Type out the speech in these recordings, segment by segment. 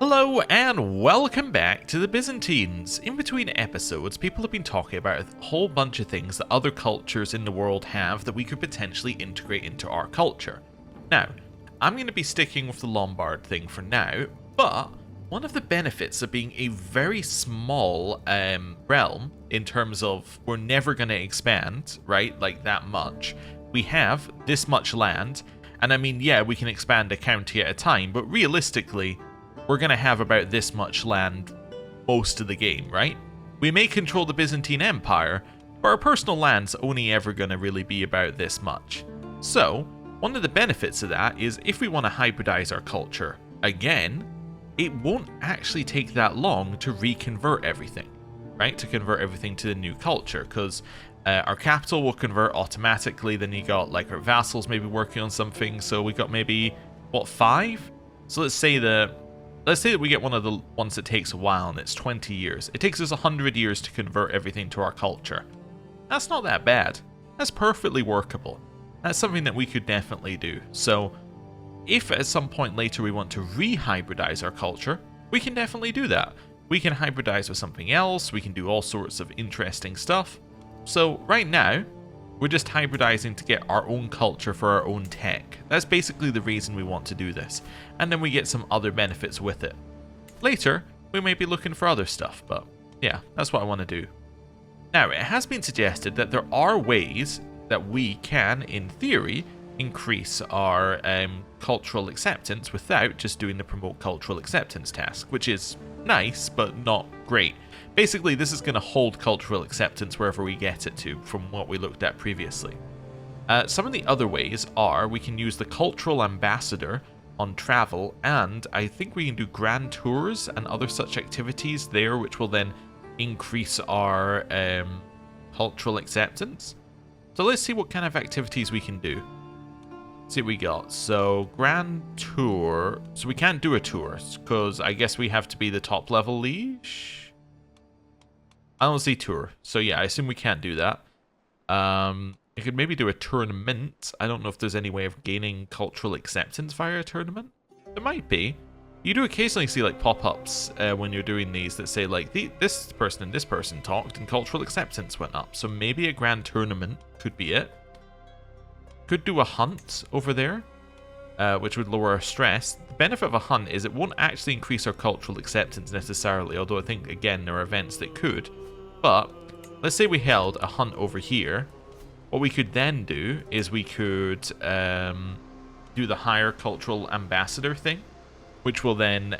Hello and welcome back to the Byzantines. In between episodes, people have been talking about a whole bunch of things that other cultures in the world have that we could potentially integrate into our culture. Now, I'm going to be sticking with the Lombard thing for now, but one of the benefits of being a very small realm in terms of we're never going to expand, right, like that much. We have this much land, and I mean, yeah, we can expand a county at a time, but realistically, we're going to have about this much land most of the game, right? We may control the Byzantine Empire, but our personal land's only ever going to really be about this much. So, one of the benefits of that is if we want to hybridize our culture again, it won't actually take that long to reconvert everything, right? To convert everything to the new culture, because our capital will convert automatically, then you got like our vassals maybe working on something, so we got maybe, what, 5? So let's say that we get one of the ones that takes a while and it's 20 years. It takes us 100 years to convert everything to our culture. That's not that bad. That's perfectly workable. That's something that we could definitely do. So, if at some point later we want to re-hybridize our culture, we can definitely do that. We can hybridize with something else, we can do all sorts of interesting stuff. So, right now, we're just hybridizing to get our own culture for our own tech. That's basically the reason we want to do this. And then we get some other benefits with it. Later, we may be looking for other stuff, but yeah, that's what I want to do. Now, it has been suggested that there are ways that we can, in theory, increase our cultural acceptance without just doing the promote cultural acceptance task, which is nice, but not great. Basically, this is going to hold cultural acceptance wherever we get it to, from what we looked at previously. Some of the other ways are we can use the cultural ambassador on travel, and I think we can do grand tours and other such activities there, which will then increase our cultural acceptance. So let's see what kind of activities we can do. Let's see what we got. So, grand tour. So we can't do a tour, because I guess we have to be the top level liege? I don't see tour. So yeah, I assume we can't do that. You could maybe do a tournament. I don't know if there's any way of gaining cultural acceptance via a tournament. There might be. You do occasionally see like pop-ups when you're doing these that say like this person and this person talked and cultural acceptance went up. So maybe a grand tournament could be it. Could do a hunt over there, which would lower our stress. The benefit of a hunt is it won't actually increase our cultural acceptance necessarily, although I think, again, there are events that could. But let's say we held a hunt over here. What we could then do is we could do the higher cultural ambassador thing, which will then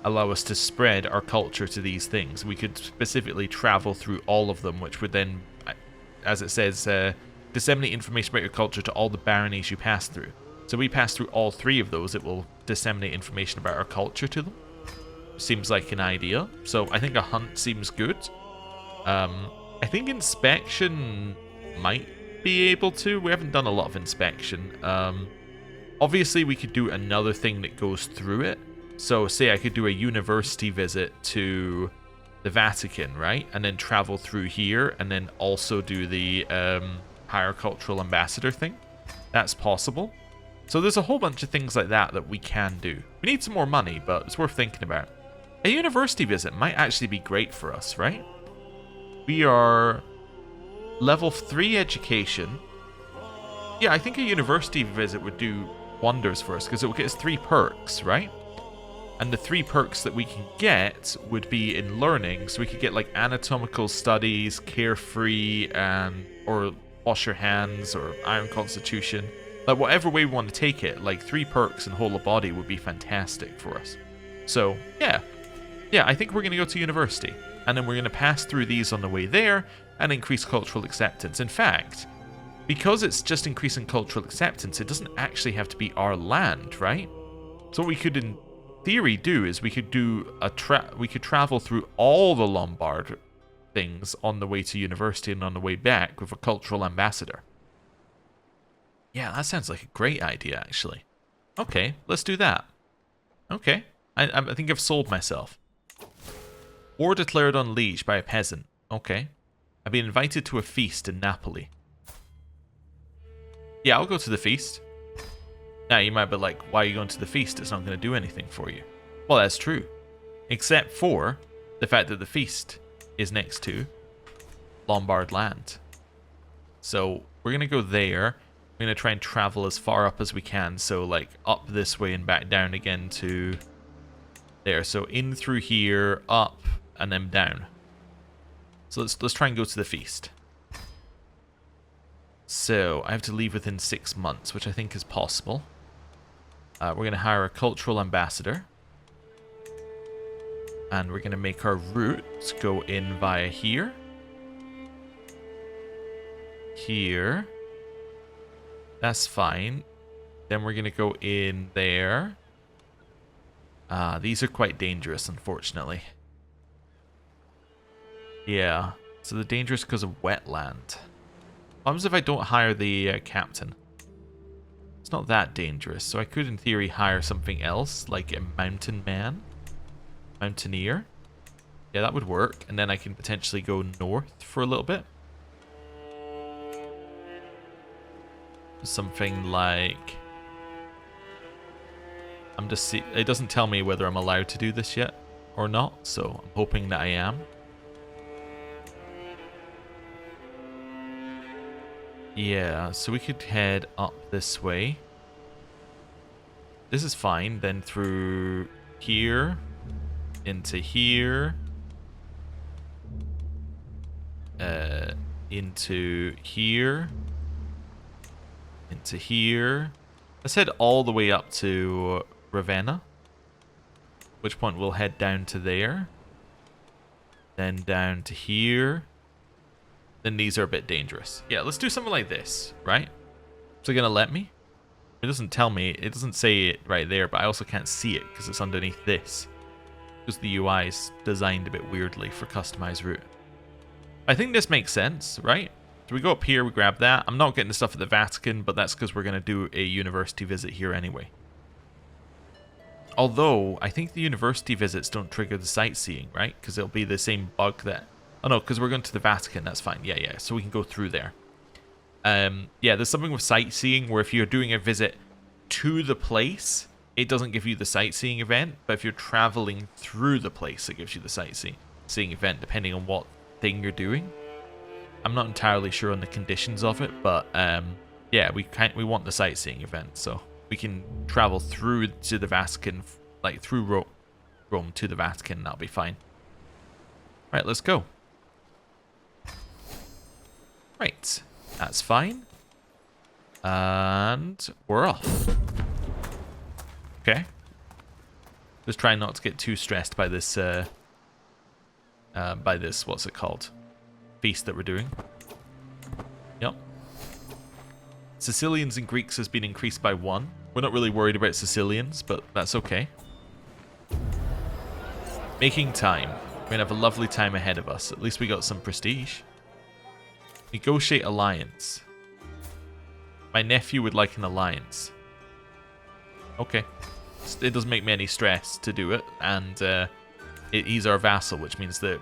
allow us to spread our culture to these things. We could specifically travel through all of them, which would then, as it says, disseminate information about your culture to all the baronies you pass through. So we pass through all 3 of those, it will disseminate information about our culture to them. Seems like an idea. So I think a hunt seems good. I think inspection might be able to. We haven't done a lot of inspection. Obviously, we could do another thing that goes through it. So say I could do a university visit to the Vatican, right? And then travel through here and then also do the higher cultural ambassador thing. That's possible. So there's a whole bunch of things like that that we can do. We need some more money, but it's worth thinking about. A university visit might actually be great for us, right? We are level 3 education. Yeah, I think a university visit would do wonders for us because it would get us 3 perks, right? And the 3 perks that we can get would be in learning. So we could get like anatomical studies, carefree, or wash your hands, or iron constitution. Like whatever way we want to take it, like 3 perks and whole of body would be fantastic for us. So yeah, I think we're going to go to university, and then we're going to pass through these on the way there and increase cultural acceptance. In fact, because it's just increasing cultural acceptance, it doesn't actually have to be our land, right? So what we could in theory do is we could do we could travel through all the Lombard things on the way to university and on the way back with a cultural ambassador. Yeah, that sounds like a great idea, actually. Okay, let's do that. Okay, I think I've sold myself. War declared on liege by a peasant. Okay. I've been invited to a feast in Napoli. Yeah, I'll go to the feast. Now, you might be like, why are you going to the feast? It's not going to do anything for you. Well, that's true. Except for the fact that the feast is next to Lombard land. So we're going to go there. We're going to try and travel as far up as we can. So like up this way and back down again to there. So in through here, up, and then down. So let's try and go to the feast. So I have to leave within 6 months, which I think is possible. We're going to hire a cultural ambassador. And we're going to make our route go in via here. Here. That's fine. Then we're going to go in there. These are quite dangerous, unfortunately. Yeah. So they're dangerous because of wetland. What happens if I don't hire the captain? It's not that dangerous. So I could, in theory, hire something else, like a mountain man. Mountaineer. Yeah, that would work. And then I can potentially go north for a little bit. Something like... it doesn't tell me whether I'm allowed to do this yet or not, so I'm hoping that I am. Yeah, so we could head up this way. This is fine. Then through here, into here, into here, into here. Let's head all the way up to Ravenna, at which point we'll head down to there, then down to here. Then these are a bit dangerous. Yeah, let's do something like this, right? Is it gonna let me? It doesn't tell me, it doesn't say it right there, but I also can't see it because it's underneath this. Because the UI is designed a bit weirdly for customized route. I think this makes sense, right? So we go up here, we grab that. I'm not getting the stuff at the Vatican, but that's because we're going to do a university visit here anyway. Although, I think the university visits don't trigger the sightseeing, right? Because it'll be the same bug that... Oh no, because we're going to the Vatican, that's fine. Yeah, yeah, so we can go through there. Yeah, there's something with sightseeing where if you're doing a visit to the place, it doesn't give you the sightseeing event, but if you're traveling through the place, it gives you the sightseeing event, depending on what thing you're doing. I'm not entirely sure on the conditions of it, but yeah, we want the sightseeing event, so we can travel through to the Vatican, like through Rome to the Vatican, and that'll be fine. Right, let's go. Right, that's fine. And we're off. Okay. Just trying not to get too stressed by this, what's it called? Feast that we're doing. Yep. Sicilians and Greeks has been increased by 1. We're not really worried about Sicilians, but that's okay. Making time. We're going to have a lovely time ahead of us. At least we got some prestige. Negotiate alliance. My nephew would like an alliance. Okay. It doesn't make me any stress to do it, and he's our vassal, which means that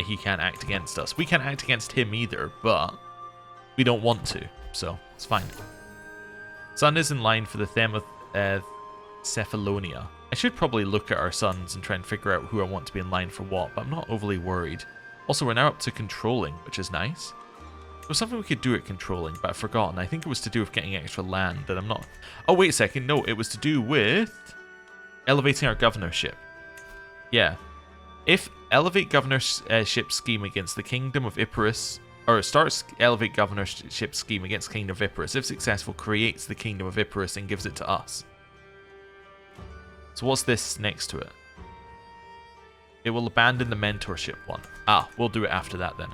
he can't act against us. We can't act against him either, but we don't want to, so it's fine. Son is in line for the theme of Cephalonia. I should probably look at our sons and try and figure out who I want to be in line for what, but I'm not overly worried. Also, we're now up to controlling, which is nice. There was something we could do at controlling, but I've forgotten. I think it was to do with getting extra land, and I'm not... Oh, wait a second. No, it was to do with elevating our governorship. Yeah. If elevate governorship scheme against the Kingdom of Epirus, or starts elevate governorship scheme against Kingdom of Epirus, if successful, creates the Kingdom of Epirus and gives it to us. So what's this next to it? It will abandon the mentorship one. Ah, we'll do it after that then.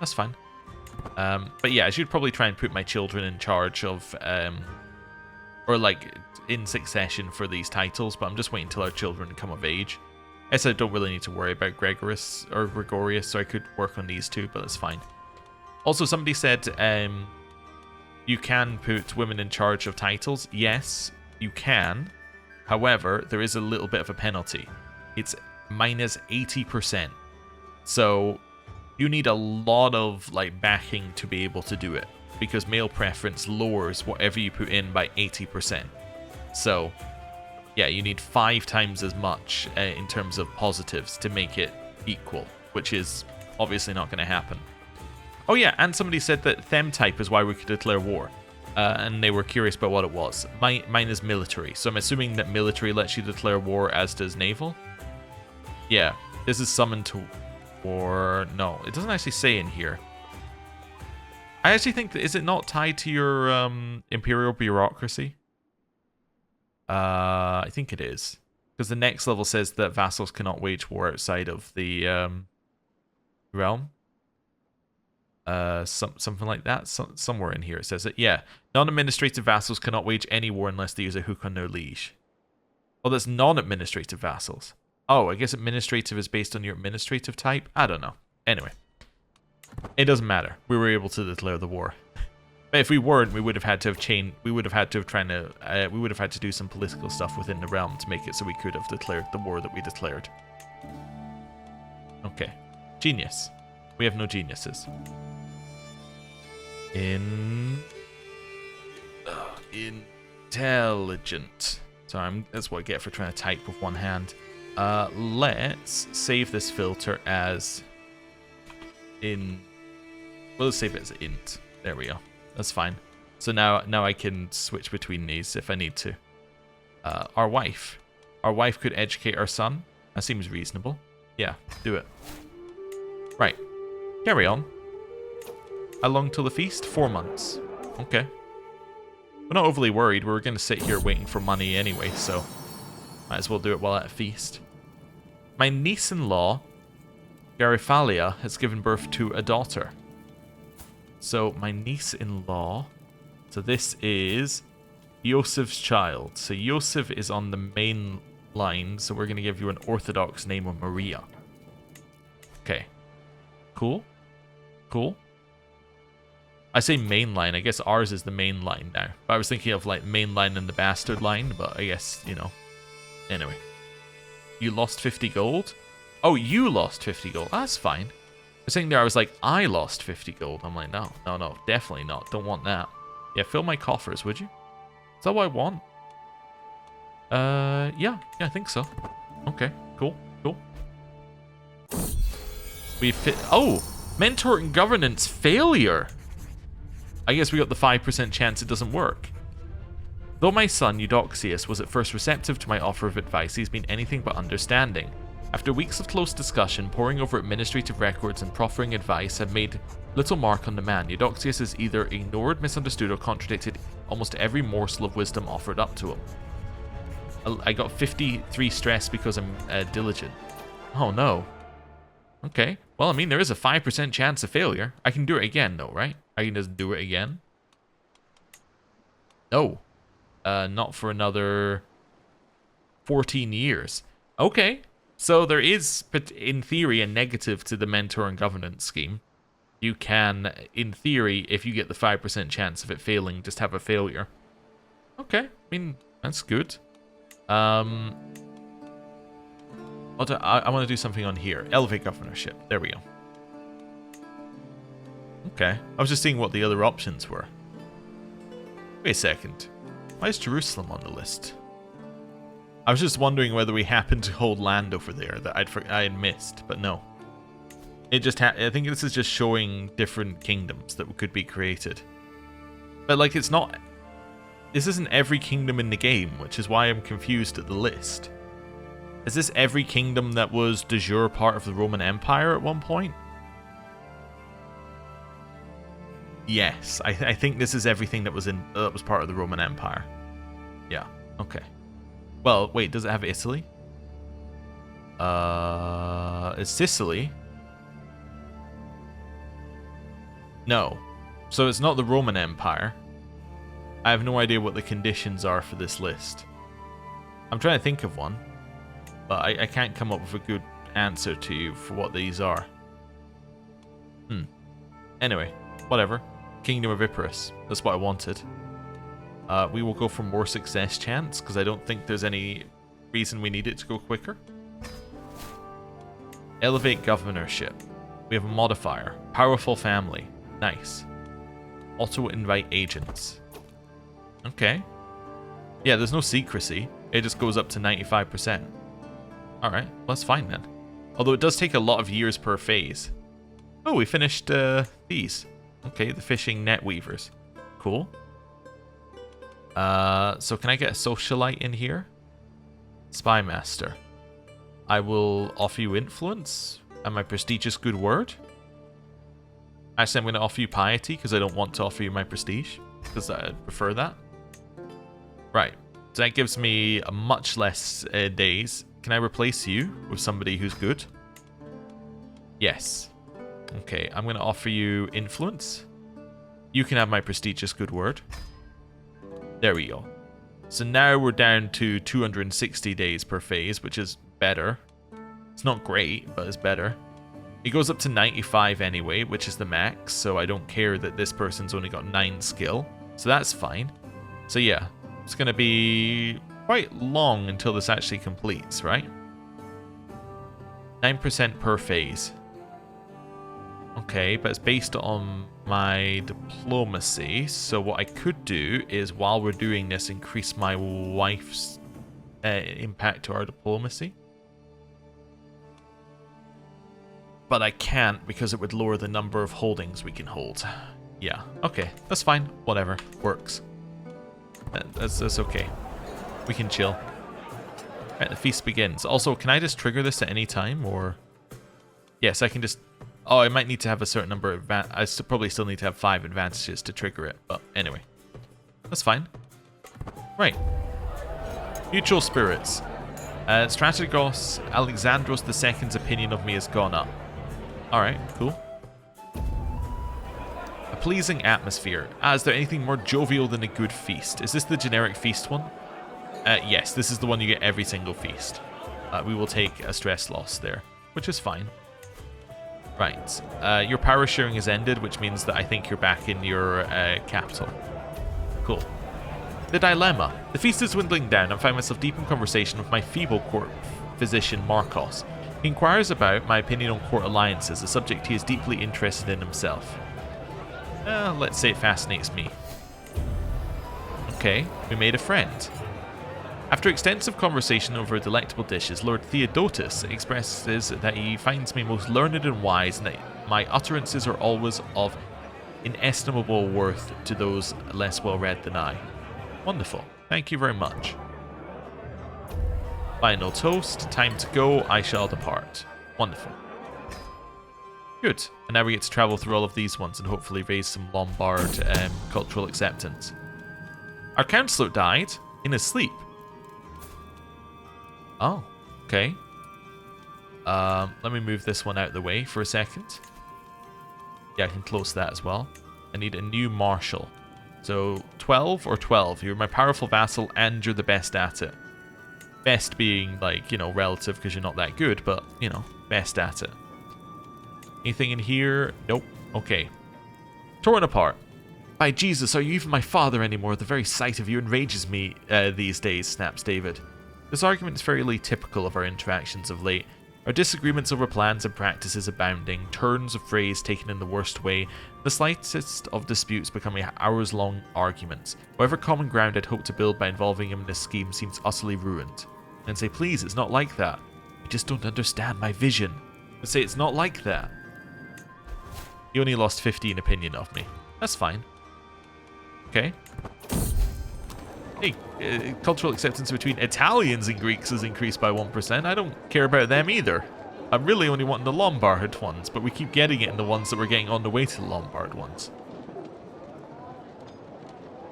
That's fine. But yeah, I should probably try and put my children in charge of, or like in succession for these titles, but I'm just waiting until our children come of age. I guess I don't really need to worry about Gregorius, so I could work on these two, but that's fine. Also, somebody said you can put women in charge of titles. Yes, you can. However, there is a little bit of a penalty. It's minus 80%. So you need a lot of like backing to be able to do it, because male preference lowers whatever you put in by 80%. So Yeah, you need 5 times as much in terms of positives to make it equal, which is obviously not going to happen. Oh yeah, and somebody said that them type is why we could declare war. And they were curious about what it was. Mine is military, so I'm assuming that military lets you declare war, as does naval. Yeah, this is summoned to war. No, it doesn't actually say in here. I actually think that, is it not tied to your imperial bureaucracy? I think it is. Because the next level says that vassals cannot wage war outside of the realm. Something like that. Somewhere in here it says it. Yeah. Non-administrative vassals cannot wage any war unless they use a hook on their liege. Oh, that's non-administrative vassals. Oh, I guess administrative is based on your administrative type? I don't know. Anyway. It doesn't matter. We were able to declare the war. But if we weren't, we would have had to have changed. We would have had to have we would have had to do some political stuff within the realm to make it so we could have declared the war that we declared. Okay. Genius. We have no geniuses. Intelligent. Sorry, that's what I get for trying to type with one hand. Let's save this filter as we'll save it as int. There we go. That's fine. So now I can switch between these if I need to. Our wife could educate our son. That seems reasonable. Yeah, do it. Right. Carry on. How long till the feast? 4 months. Okay. We're not overly worried. We're going to sit here waiting for money anyway, so might as well do it while at a feast. My niece-in-law, Garifalia, has given birth to a daughter. So my niece-in-law, so this is Yosef's child. So Yosef is on the main line, so we're going to give you an orthodox name of Maria. Okay. Cool. Cool. I say main line, I guess ours is the main line now. But I was thinking of like main line and the bastard line, but I guess, you know. Anyway. You lost 50 gold? Oh, you lost 50 gold. That's fine. I was sitting there, I was like, I lost 50 gold. I'm like, no, definitely not. Don't want that. Yeah, fill my coffers, would you? Is that what I want? Yeah, I think so. Okay, cool. We fit. Oh, mentor and governance failure. I guess we got the 5% chance it doesn't work. Though my son, Eudoxius, was at first receptive to my offer of advice, he's been anything but understanding. After weeks of close discussion, poring over administrative records and proffering advice had made little mark on the man. Eudoxius has either ignored, misunderstood, or contradicted almost every morsel of wisdom offered up to him. I got 53 stress because I'm diligent. Oh no. Okay. Well, I mean, there is a 5% chance of failure. I can do it again, though, right? I can just do it again. No. Not for another 14 years. Okay. So there is, in theory, a negative to the mentor and governance scheme. You can, in theory, if you get the 5% chance of it failing, just have a failure. Okay. I mean, that's good. I want to do something on here. Elevate governorship. There we go. Okay. I was just seeing what the other options were. Wait a second. Why is Jerusalem on the list? I was just wondering whether we happened to hold land over there that I had missed, but no. It just I think this is just showing different kingdoms that could be created. But like it's not. This isn't every kingdom in the game, which is why I'm confused at the list. Is this every kingdom that was de jure part of the Roman Empire at one point? Yes, I think this is everything that was part of the Roman Empire. Yeah, okay. Well, wait, does it have Italy? Is Sicily? No. So it's not the Roman Empire. I have no idea what the conditions are for this list. I'm trying to think of one, but I can't come up with a good answer to you for what these are. Anyway, whatever. Kingdom of Epirus. That's what I wanted. We will go for more success chance, because I don't think there's any reason we need it to go quicker. Elevate governorship. We have a modifier. Powerful family. Nice. Auto-invite agents. Okay. Yeah, there's no secrecy. It just goes up to 95%. Alright, well, that's fine then. Although it does take a lot of years per phase. Oh, we finished these. Okay, the fishing net weavers. Cool. So can I get a socialite in here? Spy master. I will offer you influence and my prestigious good word. Actually, I'm going to offer you piety because I don't want to offer you my prestige because I prefer that. Right. So that gives me a much less days. Can I replace you with somebody who's good? Yes. Okay, I'm going to offer you influence. You can have my prestigious good word. There we go. So now we're down to 260 days per phase, which is better. It's not great, but it's better. It goes up to 95 anyway, which is the max, so I don't care that this person's only got 9 skill. So that's fine. So yeah, it's going to be quite long until this actually completes, right? 9% per phase. Okay, but it's based on my diplomacy, so what I could do is, while we're doing this, increase my wife's impact to our diplomacy. But I can't because it would lower the number of holdings we can hold. Yeah, okay, that's fine, whatever, works. That's okay. We can chill. Right, the feast begins. Also, can I just trigger this at any time, or... Yes, I can just... Oh, I might need to have a certain number of... I probably still need to have 5 advantages to trigger it, but anyway. That's fine. Right. Mutual spirits. Strategos Alexandros II's opinion of me has gone up. Alright, cool. A pleasing atmosphere. Is there anything more jovial than a good feast? Is this the generic feast one? Yes, this is the one you get every single feast. We will take a stress loss there, which is fine. Right. Your power sharing has ended, which means that I think you're back in your capital. Cool. The dilemma. The feast is dwindling down. I find myself deep in conversation with my feeble court physician, Marcos. He inquires about my opinion on court alliances, a subject he is deeply interested in himself. Let's say it fascinates me. Okay, we made a friend. After extensive conversation over delectable dishes, Lord Theodotus expresses that he finds me most learned and wise, and that my utterances are always of inestimable worth to those less well-read than I. Wonderful. Thank you very much. Final toast. Time to go. I shall depart. Wonderful. Good. And now we get to travel through all of these ones and hopefully raise some Lombard cultural acceptance. Our councillor died in his sleep. Oh, okay. Let me move this one out of the way for a second. Yeah, I can close that as well. I need a new marshal. So, 12 or 12. You're my powerful vassal and you're the best at it. Best being, like, you know, relative because you're not that good, but, you know, best at it. Anything in here? Nope. Okay. Torn apart. By Jesus, are you even my father anymore? The very sight of you enrages me these days, snaps David. This argument is fairly typical of our interactions of late. Our disagreements over plans and practices abounding, turns of phrase taken in the worst way, the slightest of disputes becoming hours-long arguments. Whatever common ground I'd hoped to build by involving him in this scheme seems utterly ruined. And say, please, it's not like that. You just don't understand my vision. And say, it's not like that. He only lost 15 opinion of me. That's fine. Okay. Hey, cultural acceptance between Italians and Greeks has increased by 1%. I don't care about them either. I'm really only wanting the Lombard ones, but we keep getting it in the ones that we're getting on the way to the Lombard ones.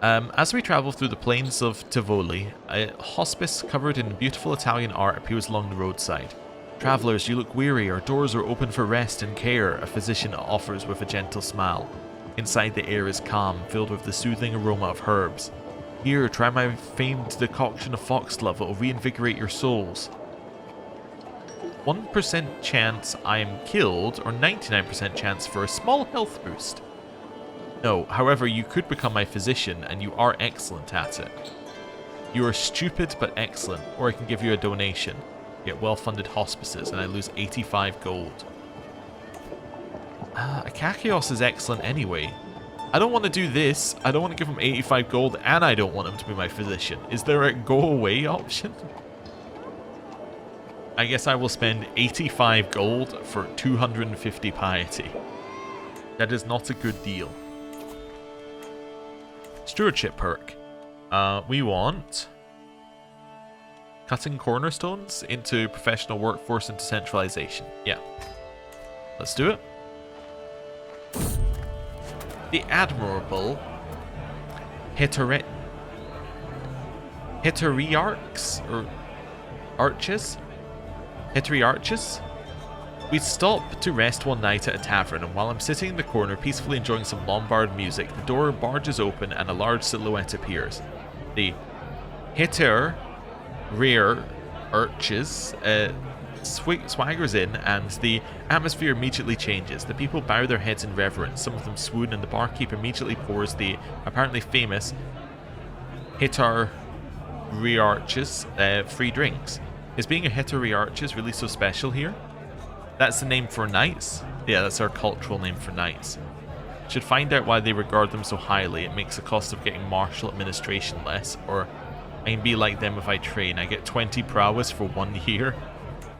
As we travel through the plains of Tivoli, a hospice covered in beautiful Italian art appears along the roadside. Travelers, you look weary. Our doors are open for rest and care, a physician offers with a gentle smile. Inside, the air is calm, filled with the soothing aroma of herbs. Here, try my famed decoction of foxglove. It will reinvigorate your souls. 1% chance I am killed, or 99% chance for a small health boost. No, however, you could become my physician, and you are excellent at it. You are stupid but excellent, or I can give you a donation. Get well-funded hospices, and I lose 85 gold. Akakios is excellent anyway. I don't want to do this. I don't want to give him 85 gold, and I don't want him to be my physician. Is there a go away option? I guess I will spend 85 gold for 250 piety. That is not a good deal. Stewardship perk. We want cutting cornerstones into professional workforce and decentralization. Yeah. Let's do it. The admirable heteriarchs or arches? Heteriarchs? We stop to rest one night at a tavern, and while I'm sitting in the corner peacefully enjoying some Lombard music, the door barges open and a large silhouette appears. The heteriarchs swaggers in, and the atmosphere immediately changes. The people bow their heads in reverence, some of them swoon, and the barkeep immediately pours the apparently famous heteriarchs free drinks. Is being a heteriarchs really so special here? That's the name for knights? Yeah, that's our cultural name for knights. Should find out why they regard them so highly. It makes the cost of getting martial administration less, or I can be like them if I train. I get 20 prowess for 1 year.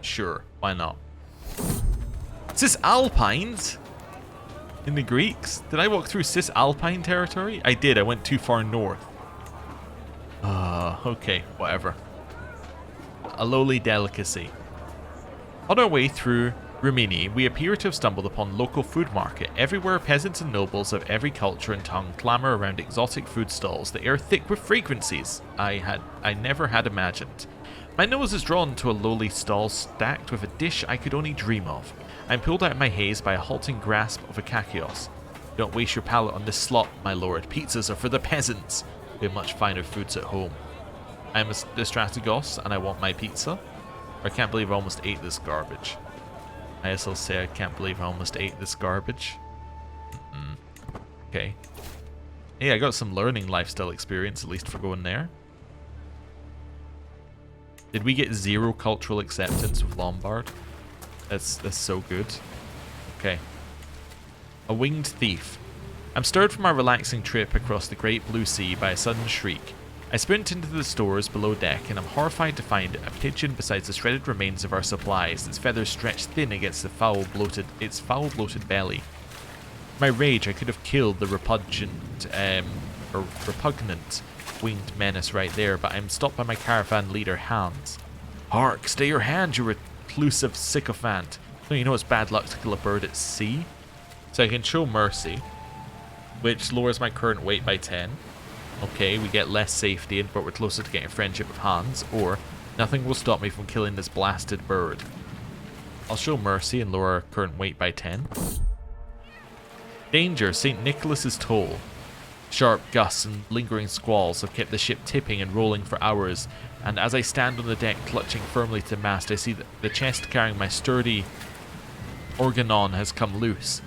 Sure, why not? Cisalpines? In the Greeks? Did I walk through Cisalpine territory? I did, I went too far north. Okay, whatever. A lowly delicacy. On our way through Rimini, we appear to have stumbled upon local food market. Everywhere, peasants and nobles of every culture and tongue clamor around exotic food stalls, the air thick with fragrancies I never had imagined. My nose is drawn to a lowly stall stacked with a dish I could only dream of. I'm pulled out of my haze by a halting grasp of a kakios. Don't waste your palate on this slop, my lord. Pizzas are for the peasants. We have much finer foods at home. I'm a strategos and I want my pizza. I can't believe I almost ate this garbage. I guess I'll say I can't believe I almost ate this garbage. Okay. Hey, I got some learning lifestyle experience, at least for going there. Did we get 0 cultural acceptance with Lombard? That's so good. Okay. A winged thief. I'm stirred from our relaxing trip across the great blue sea by a sudden shriek. I sprint into the stores below deck, and I'm horrified to find a pigeon beside the shredded remains of our supplies, its feathers stretched thin against the foul bloated belly. My rage, I could have killed the repugnant winged menace right there, but I'm stopped by my caravan leader, Hans. Hark, stay your hand, you reclusive sycophant. Don't you know it's bad luck to kill a bird at sea? So I can show mercy, which lowers my current weight by 10. Okay, we get less safety, but we're closer to getting friendship with Hans, or nothing will stop me from killing this blasted bird. I'll show mercy and lower our current weight by 10. Danger, St. Nicholas's toll. Sharp gusts and lingering squalls have kept the ship tipping and rolling for hours, and as I stand on the deck clutching firmly to the mast, I see that the chest carrying my sturdy organon has come loose.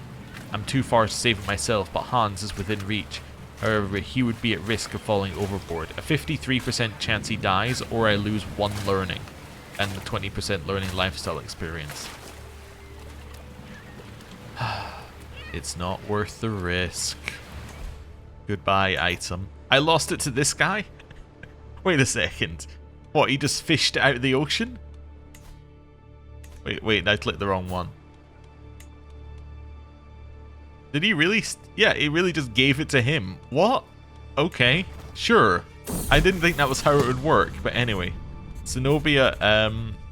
I'm too far to save it myself, but Hans is within reach. However, he would be at risk of falling overboard. A 53% chance he dies, or I lose 1 learning, and the 20% learning lifestyle experience. It's not worth the risk. Goodbye, item. I lost it to this guy? Wait a second. What, he just fished it out of the ocean? Wait, I clicked the wrong one. Did he really? Yeah, he really just gave it to him. What? Okay, sure. I didn't think that was how it would work, but anyway. Zenobia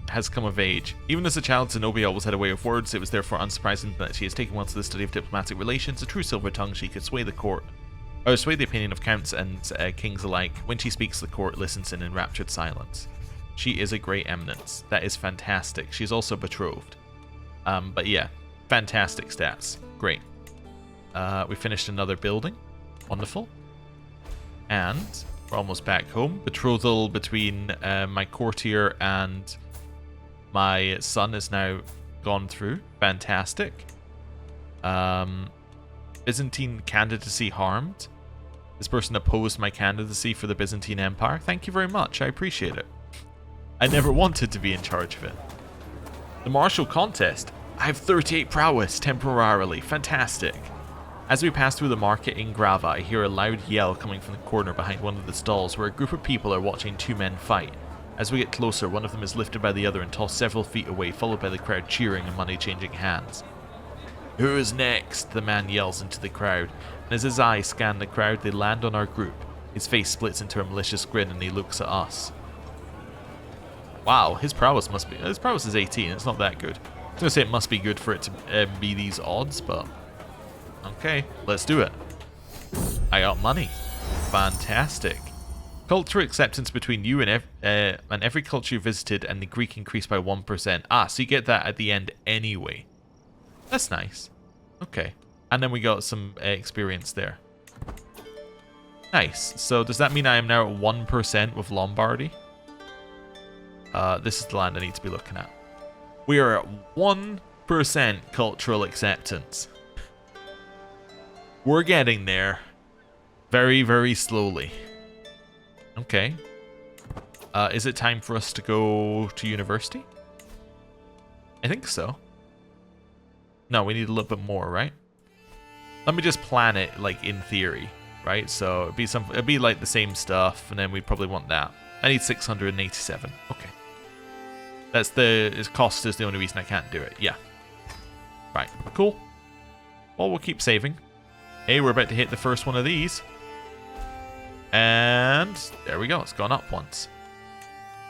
has come of age. Even as a child, Zenobia always had a way of words. It was therefore unsurprising that she has taken on to the study of diplomatic relations. A true silver tongue, she could sway the court, or sway the opinion of counts and kings alike. When she speaks, the court listens in enraptured silence. She is a great eminence. That is fantastic. She's also betrothed. But yeah, fantastic stats. Great. We finished another building. Wonderful. And we're almost back home. Betrothal between my courtier and my son is now gone through. Fantastic. Byzantine candidacy harmed. This person opposed my candidacy for the Byzantine Empire. Thank you very much. I appreciate it. I never wanted to be in charge of it. The martial contest. I have 38 prowess temporarily. Fantastic. As we pass through the market in Grava, I hear a loud yell coming from the corner behind one of the stalls where a group of people are watching two men fight. As we get closer, one of them is lifted by the other and tossed several feet away, followed by the crowd cheering and money changing hands. "Who is next?" the man yells into the crowd, and as his eyes scan the crowd, they land on our group. His face splits into a malicious grin and he looks at us. Wow, his prowess is 18, it's not that good. I was going to say it must be good for it to be these odds, but okay, let's do it. I got money. Fantastic. Cultural acceptance between you and every culture you visited, and the Greek increased by 1%. Ah, so you get that at the end anyway. That's nice. Okay. And then we got some experience there. Nice. So does that mean I am now at 1% with Lombardy? This is the land I need to be looking at. We are at 1% cultural acceptance. We're getting there. Very, very slowly. Okay. Is it time for us to go to university? I think so. No, we need a little bit more, right? Let me just plan it, like, in theory, right? So it'd be like the same stuff, and then we'd probably want that. I need 687. Okay. Its cost is the only reason I can't do it. Yeah. Right. Cool. Well, we'll keep saving. Hey, we're about to hit the first one of these. And there we go. It's gone up once.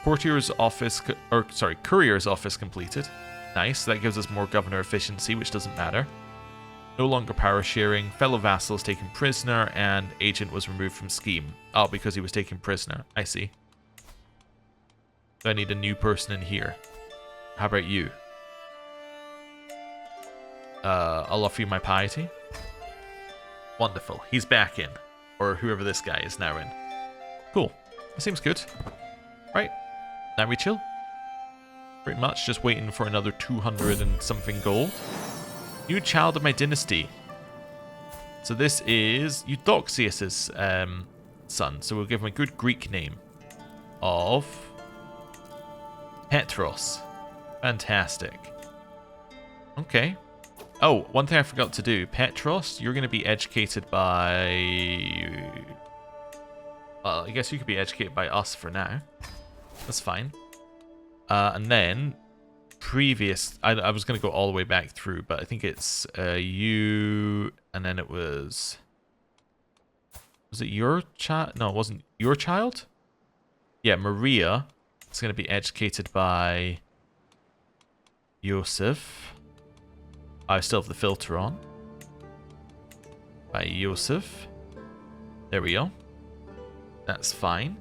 Courier's office completed. Nice. That gives us more governor efficiency, which doesn't matter. No longer power sharing. Fellow vassals taken prisoner, and agent was removed from scheme. Oh, because he was taken prisoner. I see. So I need a new person in here. How about you? I'll offer you my piety. Wonderful. He's back in. Or whoever this guy is now in. Cool. That seems good. Right. Now we chill. Pretty much just waiting for another 200 and something gold. New child of my dynasty. So this is Eudoxius's son. So we'll give him a good Greek name of Petros. Fantastic. Okay. Oh, one thing I forgot to do. Petros, you're going to be educated by... Well, I guess you could be educated by us for now. That's fine. And then, I was going to go all the way back through, but I think it's you, and then it was... Was it your child? No, it wasn't your child? Yeah, Maria is going to be educated by Joseph. I still have the filter on. By Joseph. There we go. That's fine.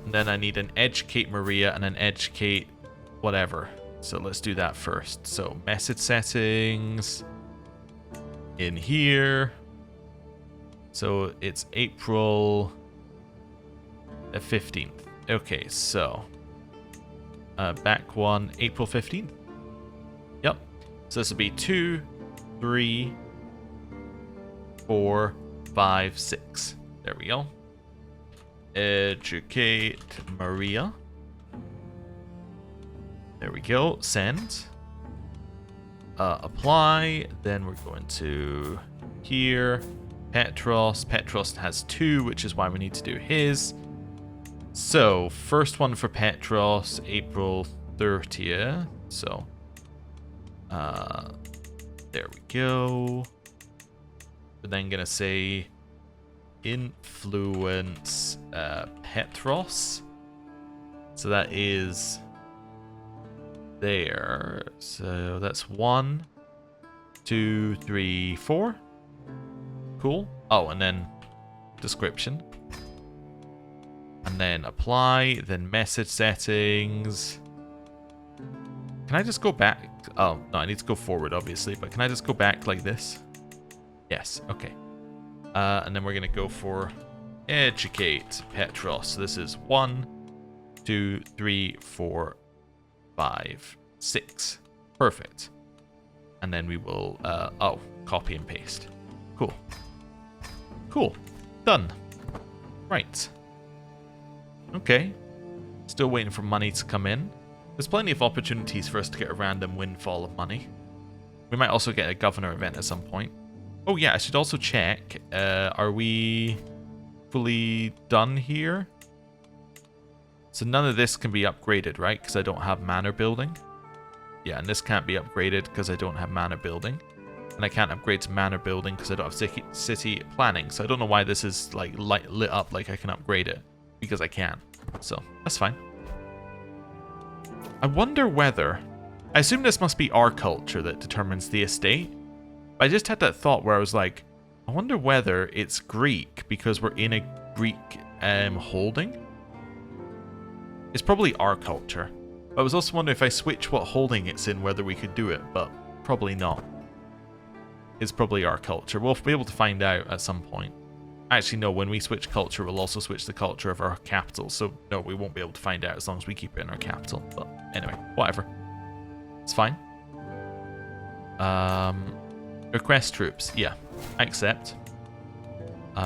And then I need an educate Maria and an educate whatever. So let's do that first. So message settings. In here. So it's April 15th. Okay, so back one, April 15th. Yep. So this will be 2, 3, 4, 5, 6. There we go. Educate Maria. There we go. Send. Apply. Then we're going to here. Petros. Petros has 2, which is why we need to do his. So, first one for Petros, April 30th. So, there we go. We're then going to say influence Petros. So that is there. So that's 1, 2, 3, 4. Cool. Oh, and then description. And then apply, then message settings. Can I just go back? Oh, no, I need to go forward, obviously. But can I just go back like this? Yes, okay. And then we're going to go for educate Petros. So this is 1, 2, 3, 4, 5, 6. Perfect. And then we will, copy and paste. Cool. Cool. Done. Right. Okay. Still waiting for money to come in. There's plenty of opportunities for us to get a random windfall of money. We might also get a governor event at some point. Oh yeah, I should also check. Are we fully done here? So none of this can be upgraded, right? Because I don't have manor building. Yeah, and this can't be upgraded because I don't have manor building. And I can't upgrade to manor building because I don't have city planning. So I don't know why this is like lit up like I can upgrade it. Because I can. So that's fine. I wonder whether... I assume this must be our culture that determines the estate. But I just had that thought where I was like, I wonder whether it's Greek because we're in a Greek holding. It's probably our culture. But I was also wondering if I switch what holding it's in, whether we could do it, but probably not. It's probably our culture. We'll be able to find out at some point. Actually, no, when we switch culture, we'll also switch the culture of our capital. So, no, we won't be able to find out as long as we keep it in our capital. But anyway, whatever. It's fine. Request troops. Yeah, I accept.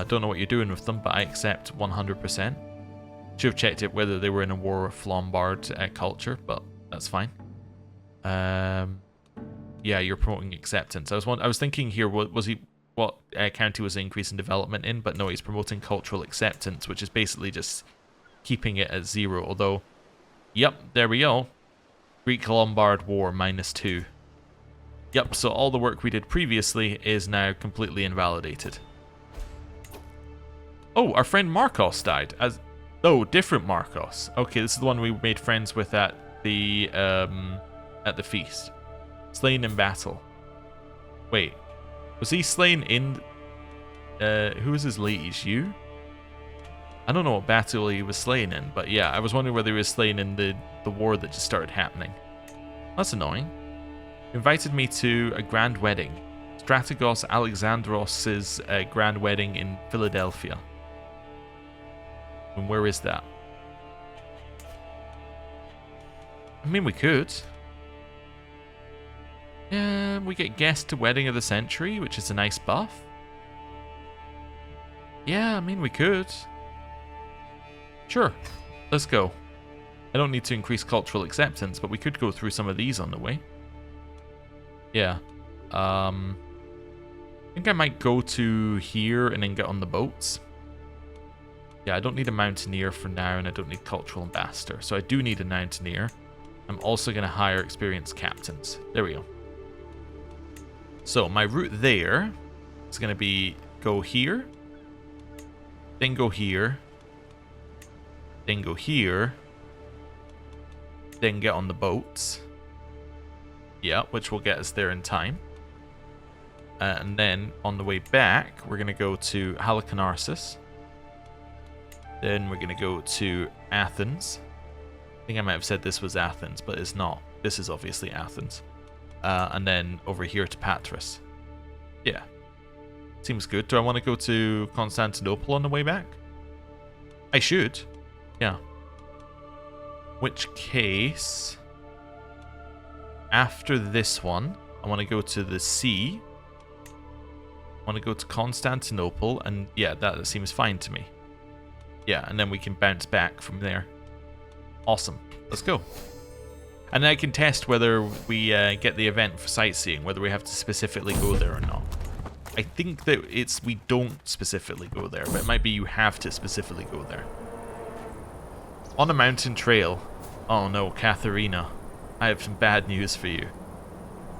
Don't know what you're doing with them, but I accept 100%. Should have checked it whether they were in a war with Lombard culture, but that's fine. Yeah, you're promoting acceptance. I was thinking here, what county was the increase in development in? But no, he's promoting cultural acceptance, which is basically just keeping it at 0. Although, yep, there we go. Greek-Lombard War -2. Yep, so all the work we did previously is now completely invalidated. Oh, our friend Marcos died. Oh, different Marcos. Okay, this is the one we made friends with at the feast. Slain in battle. Wait, was he slain in... who was his liege? You? I don't know what battle he was slain in, but yeah, I was wondering whether he was slain in the war that just started happening. That's annoying. Invited me to a grand wedding. Strategos Alexandros' grand wedding in Philadelphia. And where is that? I mean, we could. Yeah, we get guest to wedding of the century, which is a nice buff. Yeah, I mean, we could. Sure, let's go. I don't need to increase cultural acceptance, but we could go through some of these on the way. Yeah. I think I might go to here and then get on the boats. Yeah, I don't need a mountaineer for now, and I don't need cultural ambassador. So I do need a mountaineer. I'm also going to hire experienced captains. There we go. So my route there is going to be go here, then go here, then go here, then get on the boats. Yeah, which will get us there in time. And then on the way back, we're going to go to Halicarnassus. Then we're going to go to Athens. I think I might have said this was Athens, but it's not. This is obviously Athens. And then over here to Patras. Yeah. Seems good. Do I want to go to Constantinople on the way back? I should. Yeah. Which case... After this one, I want to go to the sea. I want to go to Constantinople, and yeah, that seems fine to me. Yeah, and then we can bounce back from there. Awesome. Let's go. And then I can test whether we get the event for sightseeing, whether we have to specifically go there or not. I think that we don't specifically go there, but it might be you have to specifically go there. On a mountain trail. Oh no, Katharina. I have some bad news for you.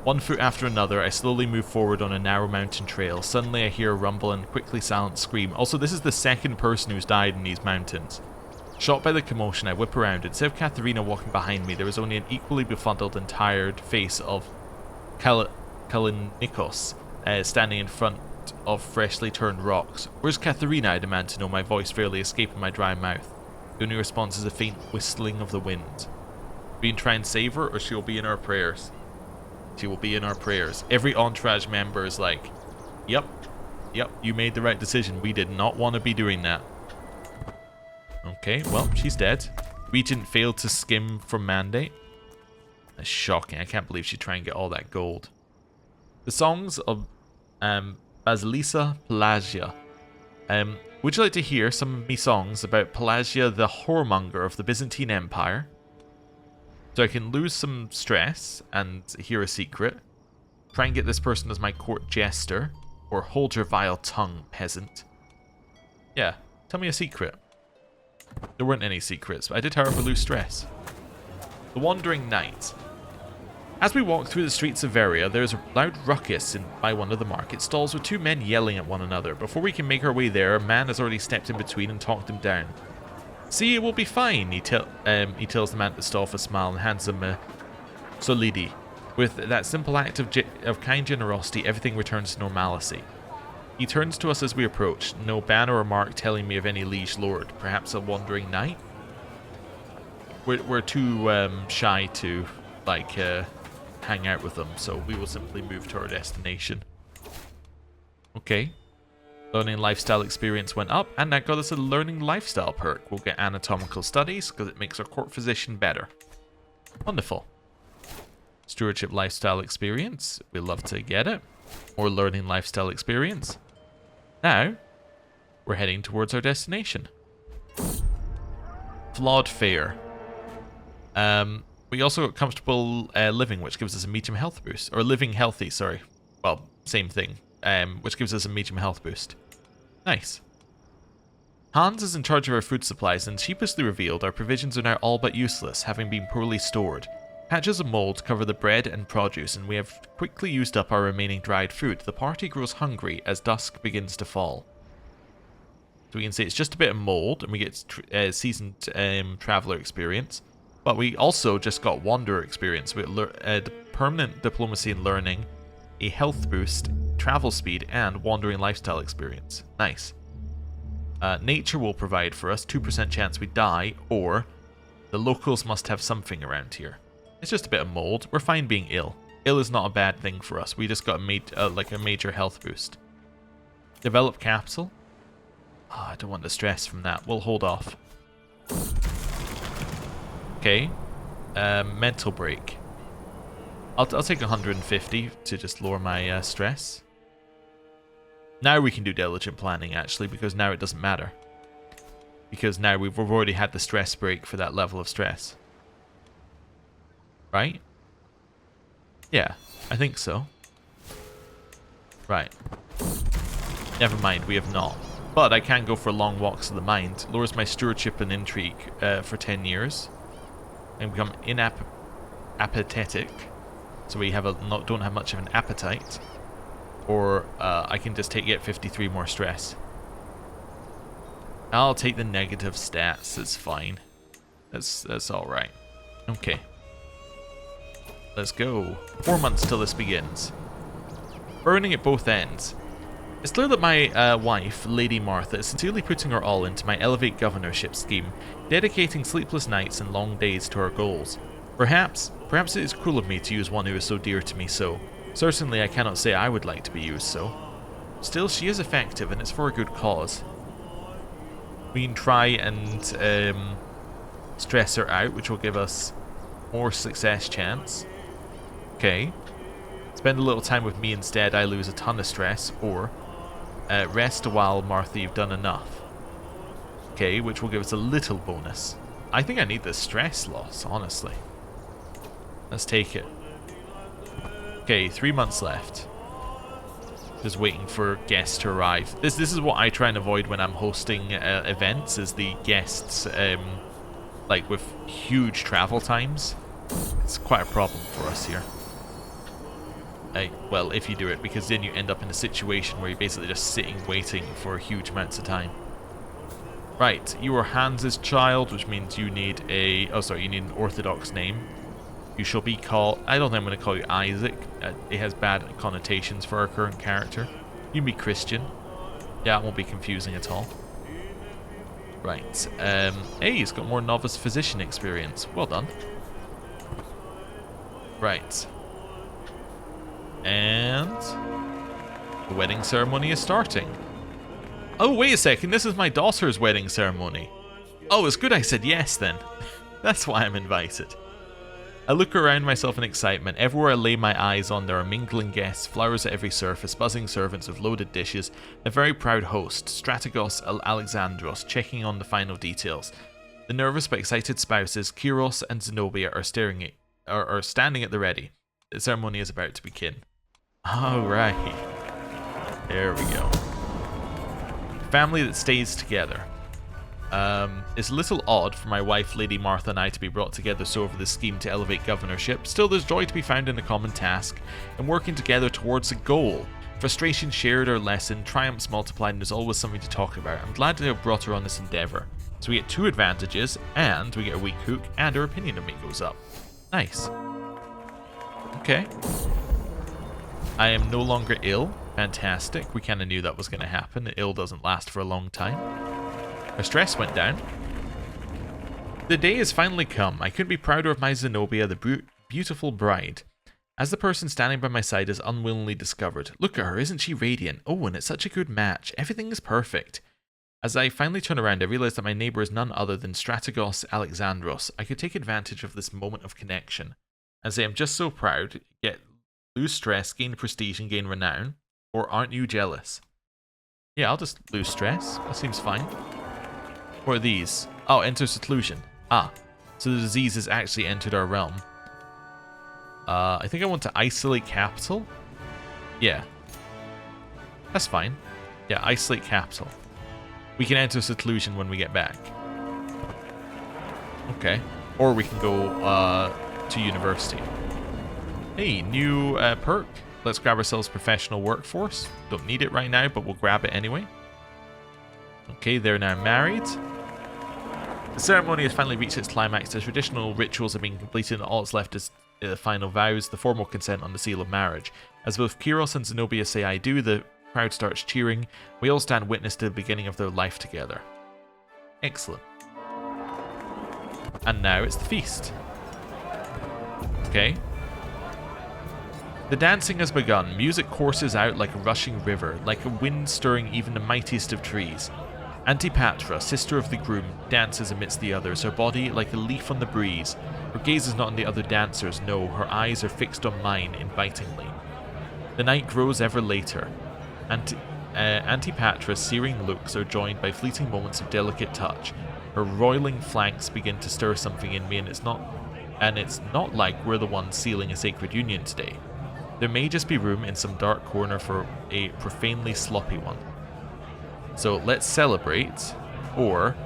One foot after another, I slowly move forward on a narrow mountain trail. Suddenly I hear a rumble and quickly silent scream. Also, this is the second person who's died in these mountains. Shocked by the commotion, I whip around. Instead of Katharina walking behind me, there was only an equally befuddled and tired face of Kalinikos standing in front of freshly turned rocks. Where's Katharina? I demand to know, my voice barely escaping my dry mouth. The only response is a faint whistling of the wind. We can try and save her, or she will be in our prayers. She will be in our prayers. Every entourage member is like, yep, you made the right decision. We did not want to be doing that. Okay, well, she's dead. Regent failed to skim from mandate. That's shocking. I can't believe she'd try and get all that gold. The songs of Basilisa Pelagia. Would you like to hear some of me songs about Pelagia, the whoremonger of the Byzantine Empire? So I can lose some stress and hear a secret. Try and get this person as my court jester. Or hold your vile tongue, peasant. Yeah, tell me a secret. There weren't any secrets, but I did, however, lose stress. The Wandering Knight. As we walk through the streets of Veria, there is a loud ruckus by one of the market stalls with two men yelling at one another. Before we can make our way there, a man has already stepped in between and talked them down. See, it will be fine, he tells the man at the stall with a smile and hands him a solidi. With that simple act of kind generosity, everything returns to normalcy. He turns to us as we approach, no banner or mark telling me of any liege lord, perhaps a wandering knight? We're too shy to, like, hang out with them, so we will simply move to our destination. Okay. Learning lifestyle experience went up, and that got us a learning lifestyle perk. We'll get anatomical studies, because it makes our court physician better. Wonderful. Stewardship lifestyle experience. We'd love to get it. More learning lifestyle experience. Now, we're heading towards our destination. Flawed fare. We also got comfortable living, which gives us a medium health boost. Or living healthy, sorry. Well, same thing. Which gives us a medium health boost. Nice. Hans is in charge of our food supplies, and sheepishly revealed our provisions are now all but useless, having been poorly stored. Patches of mold cover the bread and produce, and we have quickly used up our remaining dried food. The party grows hungry as dusk begins to fall. So we can say it's just a bit of mold, and we get seasoned traveler experience. But we also just got wanderer experience with permanent diplomacy and learning, a health boost, travel speed, and wandering lifestyle experience. Nice. Nature will provide for us 2% chance we die, or the locals must have something around here. It's just a bit of mold. We're fine being ill. Ill is not a bad thing for us. We just got a major health boost. Develop capsule. Oh, I don't want the stress from that. We'll hold off. Okay. Mental break. I'll take 150 to just lower my stress. Now we can do diligent planning, actually, because now it doesn't matter. Because now we've already had the stress break for that level of stress. Right? Yeah, I think so. Right. Never mind, we have not. But I can go for long walks of the mind. Lowers my stewardship and intrigue for 10 years. And become inapathetic. So we have don't have much of an appetite. Or I can just get 53 more stress. I'll take the negative stats, it's fine. That's alright. Okay. Let's go. 4 months till this begins. Burning at both ends. It's clear that my wife, Lady Martha, is sincerely putting her all into my Elevate governorship scheme, dedicating sleepless nights and long days to our goals. Perhaps it is cruel of me to use one who is so dear to me so. Certainly I cannot say I would like to be used so. Still, she is effective, and it's for a good cause. We can try and stress her out, which will give us more success chance. Okay. Spend a little time with me instead, I lose a ton of stress. Or, rest a while, Martha, you've done enough. Okay, which will give us a little bonus. I think I need this stress loss, honestly. Let's take it. Okay, 3 months left. Just waiting for guests to arrive. This is what I try and avoid when I'm hosting events, is the guests, like with huge travel times. It's quite a problem for us here. Well, if you do it, because then you end up in a situation where you're basically just sitting waiting for huge amounts of time. Right, you are Hans's child, which means you need you need an orthodox name. You shall be called... I don't think I'm going to call you Isaac. It has bad connotations for our current character. You can be Christian. Yeah, it won't be confusing at all. Right. Hey, he's got more novice physician experience. Well done. Right. And... the wedding ceremony is starting. Oh, wait a second. This is my daughter's wedding ceremony. Oh, it's good I said yes, then. That's why I'm invited. I look around myself in excitement. Everywhere I lay my eyes on, there are mingling guests, flowers at every surface, buzzing servants with loaded dishes, a very proud host, Strategos Alexandros, checking on the final details. The nervous but excited spouses, Kyros and Zenobia, are standing at the ready. The ceremony is about to begin. Alright. There we go. Family that stays together. It's a little odd for my wife, Lady Martha, and I to be brought together so over this scheme to elevate governorship. Still, there's joy to be found in a common task and working together towards a goal. Frustration shared or lessened, triumphs multiplied, and there's always something to talk about. I'm glad to have brought her on this endeavour. So we get 2 advantages, and we get a weak hook, and our opinion of me goes up. Nice. Okay. I am no longer ill. Fantastic. We kind of knew that was going to happen. Ill doesn't last for a long time. Our stress went down. The day has finally come. I couldn't be prouder of my Zenobia, the beautiful bride. As the person standing by my side is unwillingly discovered. Look at her, isn't she radiant? Oh, and it's such a good match. Everything is perfect. As I finally turn around, I realize that my neighbor is none other than Strategos Alexandros. I could take advantage of this moment of connection and say I'm just so proud, yet lose stress, gain prestige, and gain renown. Or aren't you jealous? Yeah, I'll just lose stress. That seems fine. What are these? Oh, enter seclusion. Ah, so the disease has actually entered our realm. I think I want to isolate capital. Yeah. That's fine. Yeah, isolate capital. We can enter seclusion when we get back. Okay. Or we can go to university. Hey, new perk. Let's grab ourselves professional workforce. Don't need it right now, but we'll grab it anyway. Okay, they're now married. The ceremony has finally reached its climax. The traditional rituals have been completed and all that's left is the final vows, the formal consent on the seal of marriage. As both Kyros and Zenobia say I do, the crowd starts cheering. We all stand witness to the beginning of their life together. Excellent. And now it's the feast. Okay. The dancing has begun. Music courses out like a rushing river, like a wind stirring even the mightiest of trees. Antipatra, sister of the groom, dances amidst the others, her body like a leaf on the breeze. Her gaze is not on the other dancers, no, her eyes are fixed on mine invitingly. The night grows ever later. Antipatra's searing looks are joined by fleeting moments of delicate touch. Her roiling flanks begin to stir something in me, and it's not like we're the ones sealing a sacred union today. There may just be room in some dark corner for a profanely sloppy one. So let's celebrate, or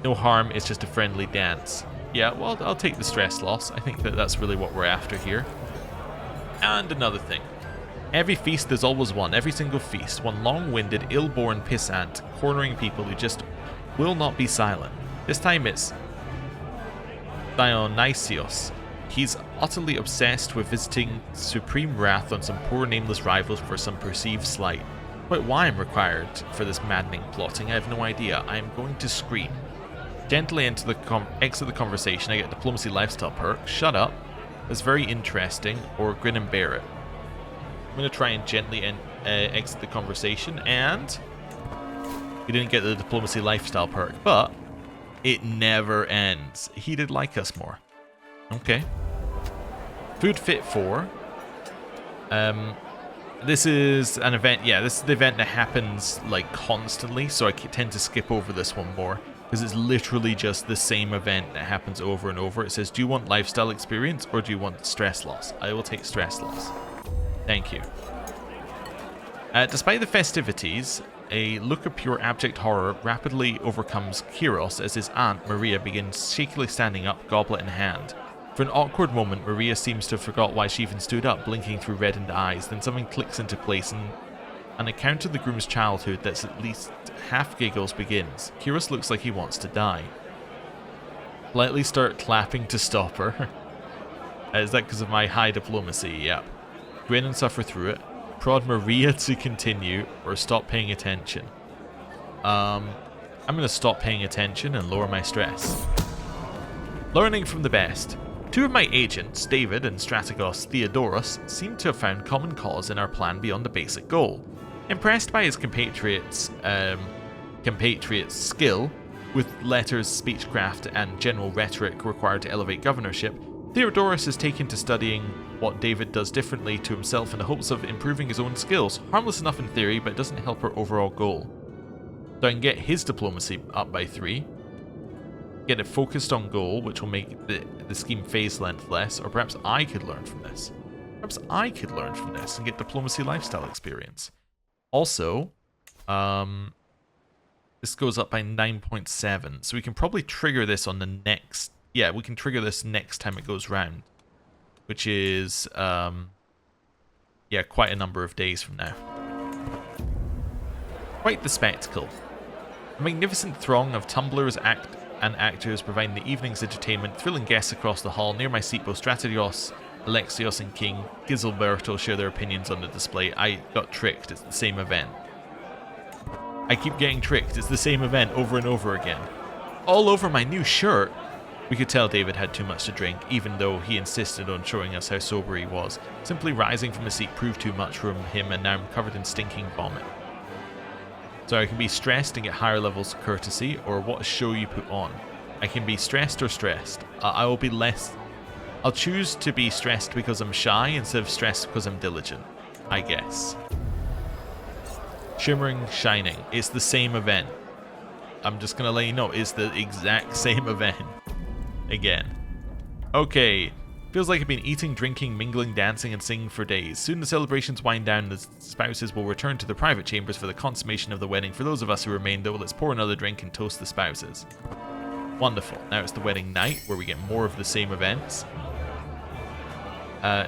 no harm, it's just a friendly dance. Yeah, well, I'll take the stress loss. I think that's really what we're after here. And another thing. Every feast there's always one, every single feast. One long-winded, ill-born pissant cornering people who just will not be silent. This time it's Dionysios. He's utterly obsessed with visiting supreme wrath on some poor nameless rivals for some perceived slight. But why I'm required for this maddening plotting, I have no idea. I am going to scream. Gently exit the conversation. I get diplomacy lifestyle perk. Shut up. That's very interesting. Or grin and bear it. I'm going to try and gently exit the conversation. And we didn't get the diplomacy lifestyle perk, but it never ends. He did like us more. Okay. Food fit 4. This is an event, yeah, this is the event that happens, like, constantly, so I tend to skip over this one more, because it's literally just the same event that happens over and over. It says, do you want lifestyle experience, or do you want stress loss? I will take stress loss. Thank you. Despite the festivities, a look of pure abject horror rapidly overcomes Kyros as his aunt, Maria, begins shakily standing up, goblet in hand. For an awkward moment, Maria seems to have forgot why she even stood up, blinking through reddened eyes. Then something clicks into place, and an account of the groom's childhood that's at least half giggles begins. Kyros looks like he wants to die. Politely start clapping to stop her. Is that because of my high diplomacy? Yep. Grin and suffer through it. Prod Maria to continue, or stop paying attention. I'm going to stop paying attention and lower my stress. Learning from the best. 2 of my agents, David and Strategos Theodoros, seem to have found common cause in our plan beyond the basic goal. Impressed by his compatriot's skill with letters, speechcraft, and general rhetoric required to elevate governorship, Theodoros has taken to studying what David does differently to himself in the hopes of improving his own skills. Harmless enough in theory, but it doesn't help our overall goal. So I can get his diplomacy up by 3. Get it focused on goal, which will make the scheme phase length less, or perhaps I could learn from this. Perhaps I could learn from this and get diplomacy lifestyle experience. Also, this goes up by 9.7, so we can probably trigger this on the next... Yeah, we can trigger this next time it goes round, which is, yeah, quite a number of days from now. Quite the spectacle. A magnificent throng of tumblers and actors providing the evening's entertainment, thrilling guests across the hall. Near my seat, both Strategos, Alexios and King Giselberto share their opinions on the display. I got tricked, it's the same event. I keep getting tricked, it's the same event over and over again. All over my new shirt. We could tell David had too much to drink, even though he insisted on showing us how sober he was. Simply rising from his seat proved too much for him, and now I'm covered in stinking vomit. So I can be stressed and get higher levels of courtesy, or what show you put on. I can be stressed or stressed. I will be less... I'll choose to be stressed because I'm shy instead of stressed because I'm diligent, I guess. Shimmering, shining. It's the same event. I'm just going to let you know, it's the exact same event. Again. Okay. Feels like I've been eating, drinking, mingling, dancing, and singing for days. Soon the celebrations wind down, the spouses will return to their private chambers for the consummation of the wedding. For those of us who remain, though, let's pour another drink and toast the spouses. Wonderful. Now it's the wedding night, where we get more of the same events.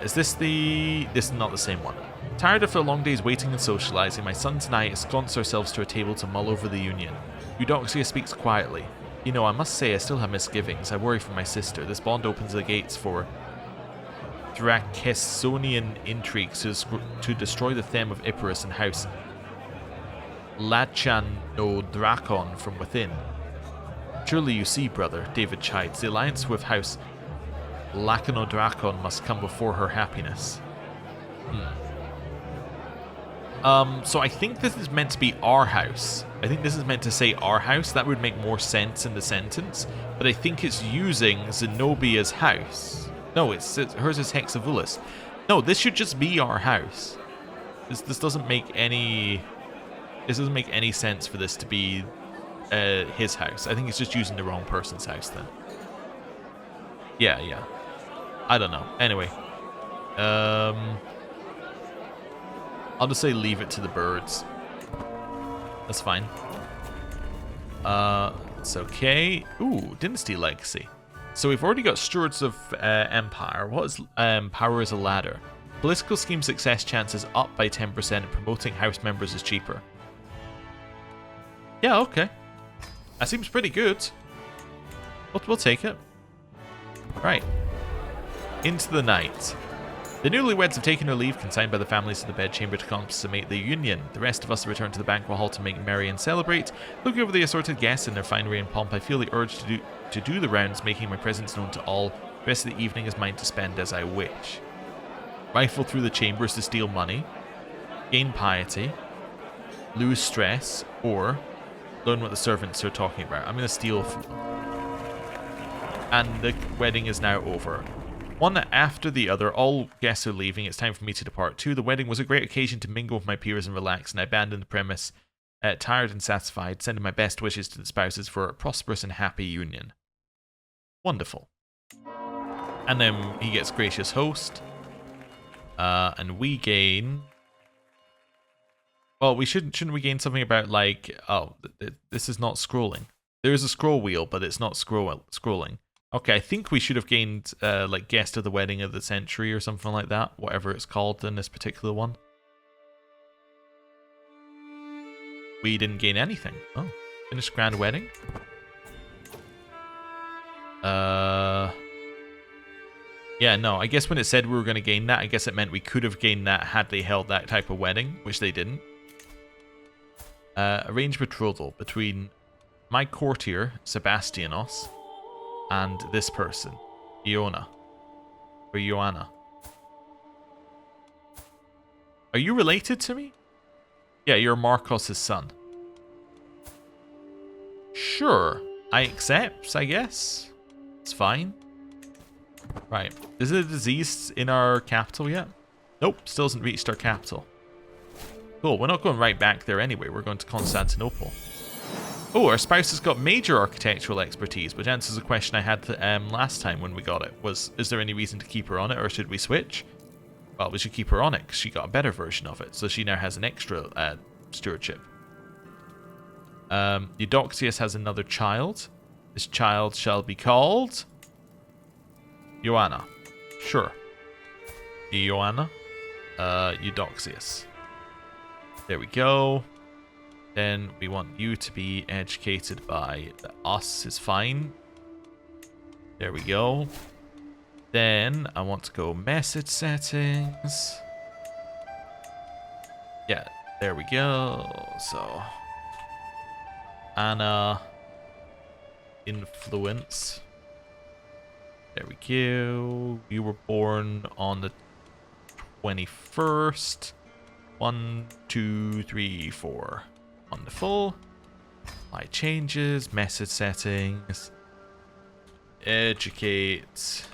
Is this the... This is not the same one. Tired after a long day's waiting and socializing, my sons and I ensconce ourselves to a table to mull over the union. Eudoxia speaks quietly. You know, I must say I still have misgivings. I worry for my sister. This bond opens the gates for Thrakessonian intrigues to destroy the them of Epirus and House Lachanodrakon from within. Surely you see, brother, David chides, the alliance with House Lacanodrakon must come before her happiness. So I think this is meant to be our house. I think this is meant to say our house. That would make more sense in the sentence. But I think it's using Zenobia's house. No, hers is Hexavulus. No, this should just be our house. This doesn't make any... This doesn't make any sense for this to be his house. I think it's just using the wrong person's house then. Yeah. I don't know. Anyway. I'll just say leave it to the birds. That's fine. It's okay. Ooh, Dynasty Legacy. So we've already got Stewards of Empire. What is Power is a Ladder? Political scheme success chances up by 10% and promoting house members is cheaper. Yeah, okay. That seems pretty good. We'll take it. Right. Into the night. The newlyweds have taken their leave, consigned by the families to the bedchamber to consummate the union. The rest of us return to the banquet hall to make merry and celebrate. Looking over the assorted guests in their finery and pomp, I feel the urge to do the rounds, making my presence known to all. The rest of the evening is mine to spend as I wish. Rifle through the chambers to steal money, gain piety, lose stress, or learn what the servants are talking about. I'm going to steal from them. And the wedding is now over. One after the other, all guests are leaving. It's time for me to depart too. The wedding was a great occasion to mingle with my peers and relax, and I abandoned the premise, tired and satisfied, sending my best wishes to the spouses for a prosperous and happy union. Wonderful. And then he gets gracious host. And we gain... Well, shouldn't we gain something about like... Oh, this is not scrolling. There is a scroll wheel, but it's not scrolling. Okay, I think we should have gained, like, Guest of the Wedding of the Century or something like that. Whatever it's called in this particular one. We didn't gain anything. Oh, finished Grand Wedding? Yeah, no, I guess when it said we were going to gain that, I guess it meant we could have gained that had they held that type of wedding, which they didn't. Arranged betrothal between my courtier, Sebastianos, and this person, Iona. Or Ioana. Are you related to me? Yeah, you're Marcos' son. Sure. I accept, I guess. It's fine. Right. Is it a disease in our capital yet? Nope, still hasn't reached our capital. Cool, we're not going right back there anyway. We're going to Constantinople. Oh, our spouse has got major architectural expertise, which answers a question I had last time when we got it. Is there any reason to keep her on it, or should we switch? Well, we should keep her on it, because she got a better version of it. So she now has an extra stewardship. Eudoxius has another child. This child shall be called... Joanna. Sure. Joanna. Eudoxius. There we go. Then we want you to be educated by us is fine. There we go. Then I want to go message settings. Yeah, there we go. So Anna influence. There we go. You were born on the 21st. 1, 2, 3, 4. Wonderful. Apply changes, message settings. Educate.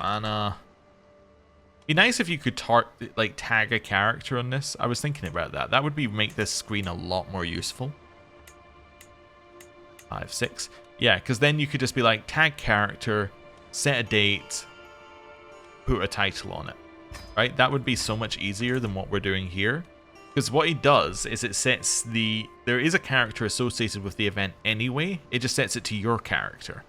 Anna. Be nice if you could tag a character on this. I was thinking about that. That would make this screen a lot more useful. 5, 6. Yeah, because then you could just be like, tag character, set a date, put a title on it. Right? That would be so much easier than what we're doing here. Because what it does is it sets there is a character associated with the event anyway. It just sets it to your character.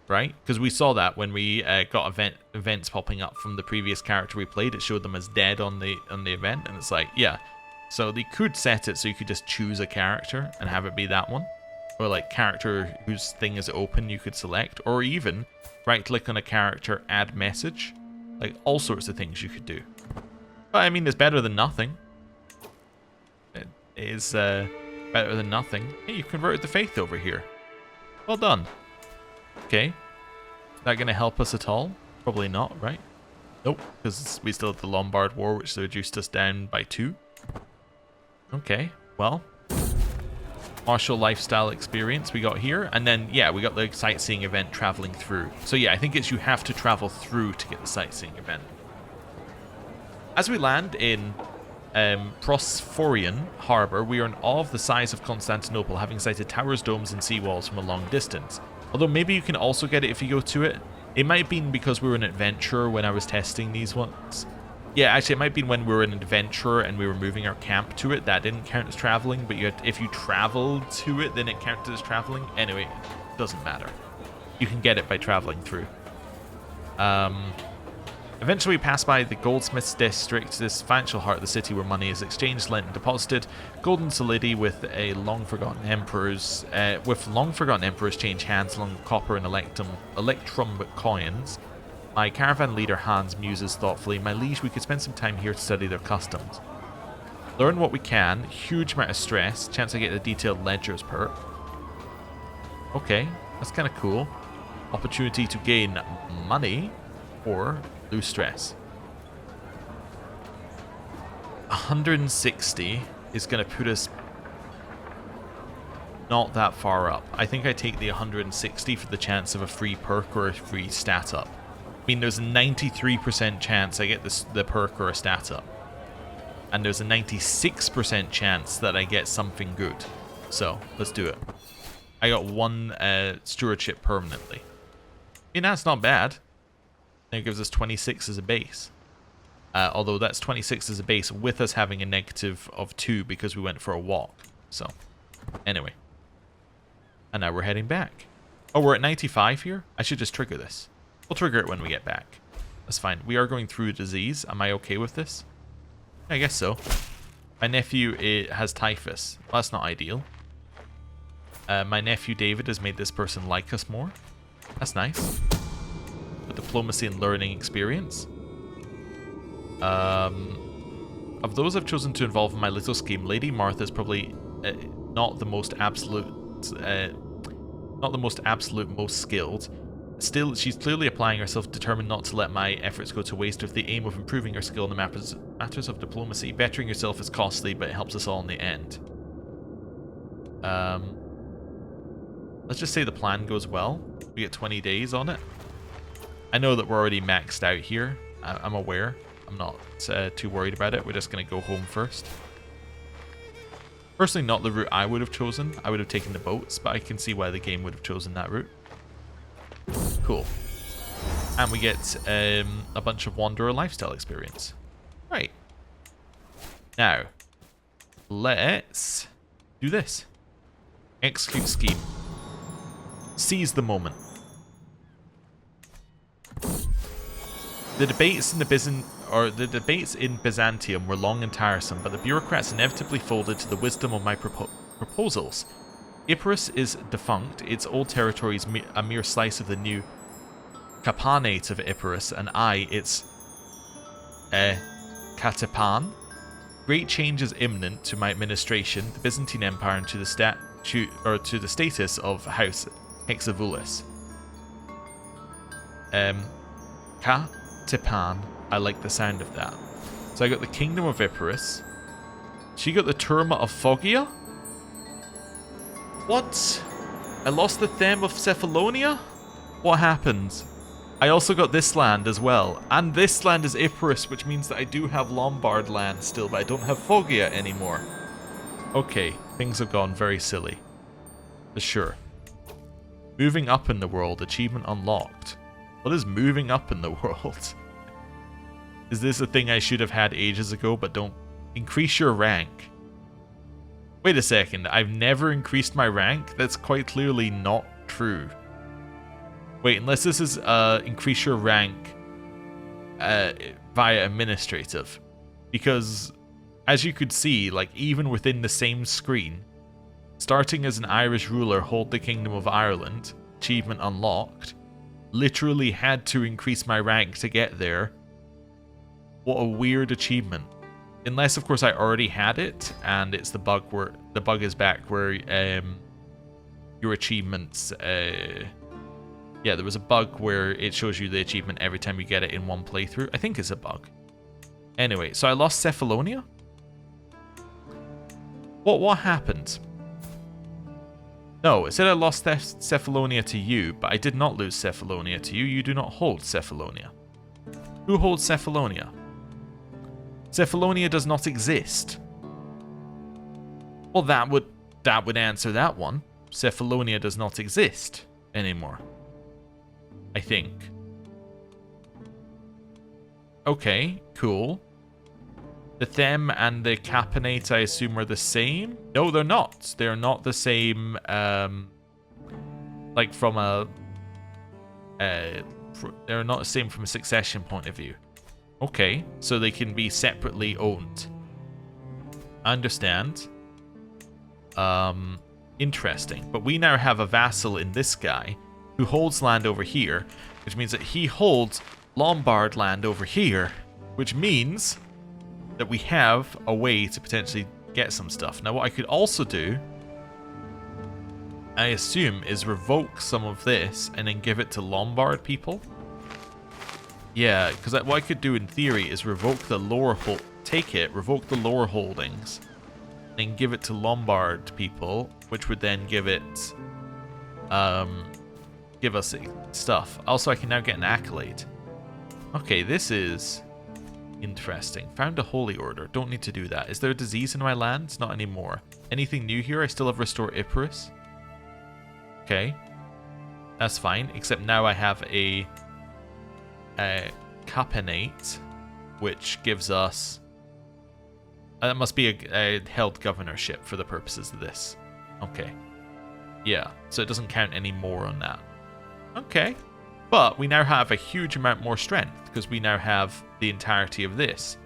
Right? Because we saw that when we got events popping up from the previous character we played. It showed them as dead on the event. And it's like, yeah. So they could set it so you could just choose a character and have it be that one. Or like character whose thing is open you could select. Or even right click on a character, add message. Like all sorts of things you could do. But I mean, it's better than nothing. It is better than nothing. Hey, you converted the faith over here. Well done. Okay. Is that going to help us at all? Probably not, right? Nope, because we still have the Lombard War, which reduced us down by 2. Okay, well. Martial lifestyle experience we got here. And then, yeah, we got the sightseeing event traveling through. So yeah, I think it's you have to travel through to get the sightseeing event. As we land in Prosphorian Harbour, we are in awe of the size of Constantinople, having sighted towers, domes, and seawalls from a long distance. Although maybe you can also get it if you go to it. It might have been because we were an adventurer when I was testing these ones. Yeah, actually, it might have been when we were an adventurer and we were moving our camp to it. That didn't count as traveling, but if you traveled to it, then it counted as traveling. Anyway, it doesn't matter. You can get it by traveling through. Eventually, we pass by the goldsmith's district, this financial heart of the city where money is exchanged, lent, and deposited. Golden solidity with long-forgotten emperors change hands along with copper and electrum coins. My caravan leader Hans muses thoughtfully, "My liege, we could spend some time here to study their customs. Learn what we can. Huge amount of stress. Chance I get the detailed ledgers perk. Okay, that's kind of cool. Opportunity to gain money or lose stress. 160 is going to put us not that far up. I think I take the 160 for the chance of a free perk or a free stat up. I mean, there's a 93% chance I get the perk or a stat up. And there's a 96% chance that I get something good. So, let's do it. I got 1 stewardship permanently. I mean, that's not bad. It gives us 26 as a base. Although that's 26 as a base with us having a negative of 2 because we went for a walk. So, anyway. And now we're heading back. Oh, we're at 95 here? I should just trigger this. We'll trigger it when we get back. That's fine. We are going through a disease. Am I okay with this? I guess so. My nephew has typhus. Well, that's not ideal. My nephew David has made this person like us more. That's nice. With diplomacy and learning experience. Of those I've chosen to involve in my little scheme, Lady Martha is probably not the most absolute, most skilled. Still, she's clearly applying herself, determined not to let my efforts go to waste with the aim of improving her skill in the matters of diplomacy. Bettering yourself is costly, but it helps us all in the end. Let's just say the plan goes well. We get 20 days on it. I know that we're already maxed out here. I'm aware. I'm not too worried about it. We're just going to go home first. Personally, not the route I would have chosen. I would have taken the boats, but I can see why the game would have chosen that route. Cool. And we get a bunch of Wanderer lifestyle experience. Right. Now, let's do this. Execute scheme. Seize the moment. The debates in Byzantium were long and tiresome, but the bureaucrats inevitably folded to the wisdom of my proposals. Epirus is defunct, its old territory is a mere slice of the new Capanate of Epirus, and I, its Katapan. Great change is imminent to my administration, the Byzantine Empire, and to the status of House Hexavulis. Katapan, I like the sound of that. So I got the Kingdom of Epirus. She got the Terma of Foggia. What? I lost the Them of Cephalonia? What happened? I also got this land as well. And this land is Epirus, which means that I do have Lombard land still, but I don't have Foggia anymore. Okay, things have gone very silly. For sure. Moving up in the world, achievement unlocked. What is moving up in the world? Is this a thing I should have had ages ago, but don't increase your rank? Wait a second, I've never increased my rank? That's quite clearly not true. Wait, unless this is increase your rank via administrative. Because, as you could see, like even within the same screen, starting as an Irish ruler, hold the Kingdom of Ireland, achievement unlocked, literally had to increase my rank to get there. What a weird achievement. Unless, of course, I already had it, and it's the bug where the bug is back where your achievements. Yeah, there was a bug where it shows you the achievement every time you get it in one playthrough. I think it's a bug. Anyway, so I lost Cephalonia. What happened? No, it said I lost Cephalonia to you, but I did not lose Cephalonia to you. You do not hold Cephalonia. Who holds Cephalonia? Cephalonia does not exist. Well, that would answer that one. Cephalonia does not exist anymore. I think. Okay, cool. The Them and the Capanate, I assume, are the same? No, they're not. They're not the same, like from a... they're not the same from a succession point of view. Okay, so they can be separately owned. I understand. Interesting. But we now have a vassal in this guy who holds land over here, which means that he holds Lombard land over here, which means that we have a way to potentially get some stuff. Now, what I could also do, I assume, is revoke some of this and then give it to Lombard people. Yeah, because what I could do in theory is revoke the lower revoke the lower holdings, and give it to Lombard people, which would then give it, give us stuff. Also, I can now get an accolade. Okay, this is interesting. Found a holy order. Don't need to do that. Is there a disease in my lands? Not anymore. Anything new here? I still have Restore Epirus. Okay. That's fine. Except now I have a Capanate, which gives us... that must be a held governorship for the purposes of this. Okay. Yeah, so it doesn't count any more on that. Okay. But we now have a huge amount more strength, because we now have the entirety of this,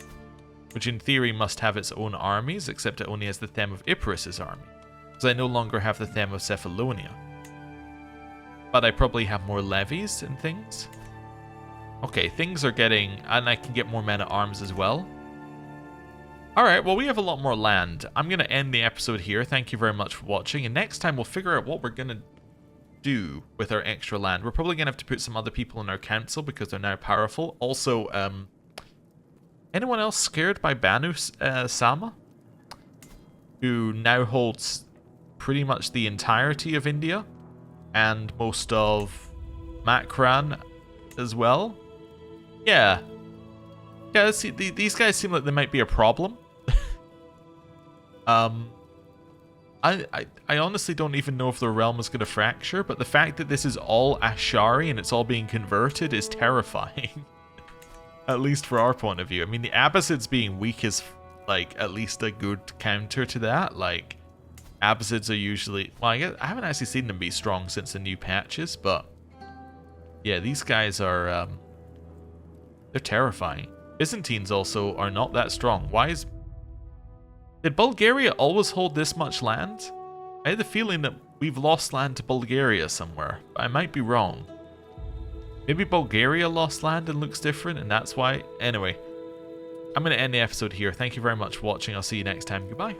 which in theory must have its own armies, except it only has the Them of Epirus' army, because I no longer have the Them of Cephalonia. But I probably have more levies and things. Okay, things are getting... and I can get more men-at-arms as well. Alright, well, we have a lot more land. I'm going to end the episode here. Thank you very much for watching, and next time we'll figure out what we're going to do with our extra land. We're probably going to have to put some other people in our council because they're now powerful. Also, anyone else scared by Banu Sama? Who now holds pretty much the entirety of India and most of Makran as well. Yeah. Yeah, see, these guys seem like they might be a problem. I honestly don't even know if the realm is going to fracture, but the fact that this is all Ashari and it's all being converted is terrifying. At least for our point of view. I mean, the Abbasids being weak is, like, at least a good counter to that. Like, Abbasids are usually... Well, I haven't actually seen them be strong since the new patches, but... Yeah, these guys are... they're terrifying. Byzantines also are not that strong. Why is... Did Bulgaria always hold this much land? I had the feeling that we've lost land to Bulgaria somewhere, but I might be wrong. Maybe Bulgaria lost land and looks different, and that's why... Anyway, I'm going to end the episode here. Thank you very much for watching. I'll see you next time. Goodbye.